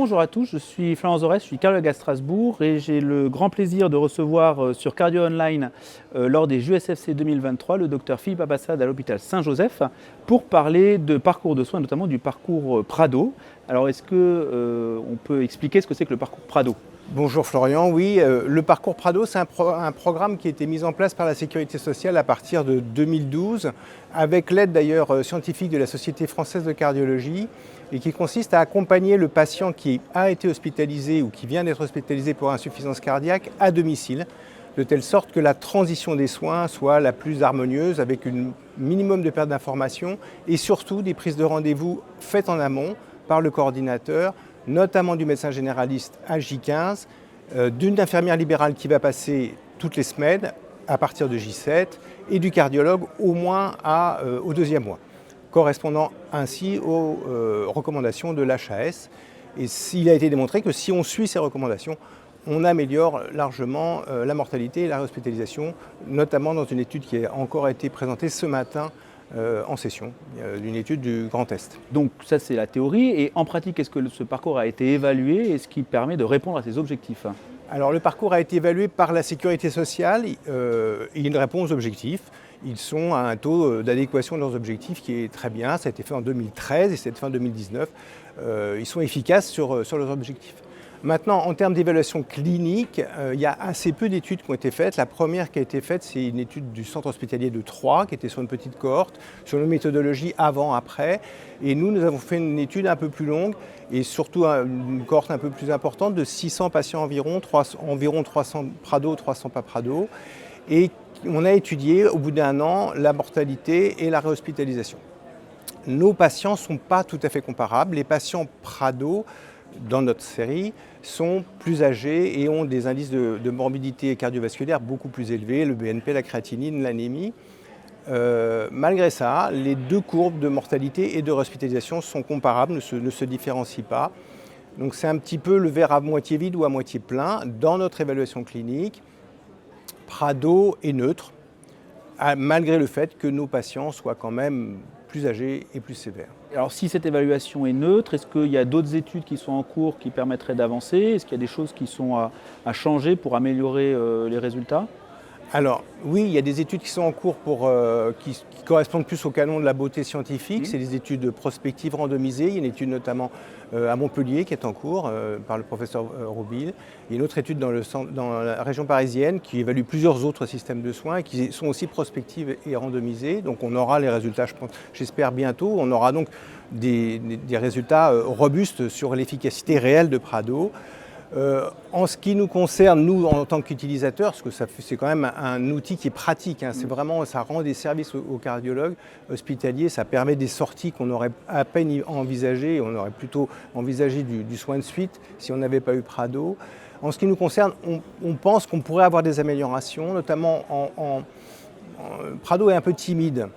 Bonjour à tous, je suis Florent Zorès, je suis cardiologue à Strasbourg et j'ai le grand plaisir de recevoir sur Cardio Online lors des JSFC 2023 le docteur Philippe Abassad à l'hôpital Saint-Joseph pour parler de parcours de soins, notamment du parcours Prado. Alors est-ce qu'on peut expliquer ce que c'est que le parcours Prado ? Bonjour Florian, oui, le parcours Prado, c'est un programme qui a été mis en place par la Sécurité sociale à partir de 2012, avec l'aide d'ailleurs scientifique de la Société française de cardiologie, et qui consiste à accompagner le patient qui a été hospitalisé ou qui vient d'être hospitalisé pour insuffisance cardiaque à domicile, de telle sorte que la transition des soins soit la plus harmonieuse, avec un minimum de perte d'information et surtout des prises de rendez-vous faites en amont par le coordinateur, notamment du médecin généraliste à J15, d'une infirmière libérale qui va passer toutes les semaines à partir de J7 et du cardiologue au moins au deuxième mois, correspondant ainsi aux recommandations de l'HAS. Et il a été démontré que si on suit ces recommandations, on améliore largement la mortalité et la réhospitalisation, notamment dans une étude qui a encore été présentée ce matin en session, d'une étude du Grand Est. Donc ça c'est la théorie, et en pratique est-ce que ce parcours a été évalué et ce qui permet de répondre à ces objectifs ? Alors le parcours a été évalué par la Sécurité sociale, il répond aux objectifs. Ils sont à un taux d'adéquation de leurs objectifs qui est très bien, ça a été fait en 2013 et ça a été fait en 2019. Ils sont efficaces sur leurs objectifs. Maintenant, en termes d'évaluation clinique, il y a assez peu d'études qui ont été faites. La première qui a été faite, c'est une étude du centre hospitalier de Troyes, qui était sur une petite cohorte, sur une méthodologie avant-après. Et nous avons fait une étude un peu plus longue et surtout une cohorte un peu plus importante de 600 patients environ 300 Prado, 300 pas Prado. Et on a étudié au bout d'un an la mortalité et la réhospitalisation. Nos patients ne sont pas tout à fait comparables. Les patients Prado, dans notre série, sont plus âgés et ont des indices de morbidité cardiovasculaire beaucoup plus élevés, le BNP, la créatinine, l'anémie. Malgré ça, les deux courbes de mortalité et de réhospitalisation sont comparables, ne se différencient pas. Donc c'est un petit peu le verre à moitié vide ou à moitié plein. Dans notre évaluation clinique, Prado est neutre, malgré le fait que nos patients soient quand même plus âgés et plus sévères. Alors si cette évaluation est neutre, est-ce qu'il y a d'autres études qui sont en cours qui permettraient d'avancer ? Est-ce qu'il y a des choses qui sont à changer pour améliorer les résultats ? Alors oui, il y a des études qui sont en cours qui correspondent plus au canon de la beauté scientifique. C'est des études prospectives randomisées. Il y a une étude notamment à Montpellier qui est en cours par le professeur Roubil. Il y a une autre étude dans la région parisienne qui évalue plusieurs autres systèmes de soins et qui sont aussi prospectives et randomisées. Donc on aura les résultats, j'espère bientôt. On aura donc des résultats robustes sur l'efficacité réelle de Prado. En ce qui nous concerne, nous, en tant qu'utilisateurs, parce que c'est quand même un outil qui est pratique, c'est vraiment, ça rend des services aux cardiologues hospitaliers, ça permet des sorties qu'on aurait à peine envisagées, on aurait plutôt envisagé du soin de suite si on n'avait pas eu Prado. En ce qui nous concerne, on pense qu'on pourrait avoir des améliorations, notamment Prado est un peu timide.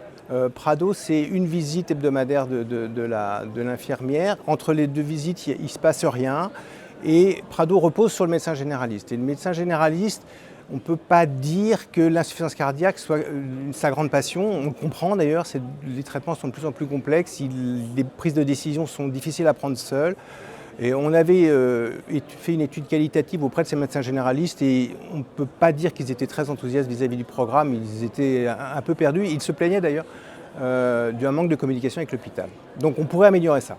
Prado, c'est une visite hebdomadaire de l'infirmière. Entre les deux visites, il ne se passe rien. Et Prado repose sur le médecin généraliste. Et le médecin généraliste, on ne peut pas dire que l'insuffisance cardiaque soit sa grande passion. On le comprend d'ailleurs, les traitements sont de plus en plus complexes, les prises de décision sont difficiles à prendre seules. Et on avait fait une étude qualitative auprès de ces médecins généralistes et on ne peut pas dire qu'ils étaient très enthousiastes vis-à-vis du programme. Ils étaient un peu perdus. Ils se plaignaient d'ailleurs d'un manque de communication avec l'hôpital. Donc on pourrait améliorer ça.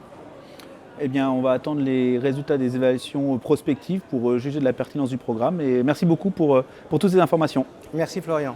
Eh bien, on va attendre les résultats des évaluations prospectives pour juger de la pertinence du programme. Et merci beaucoup pour toutes ces informations. Merci Florian.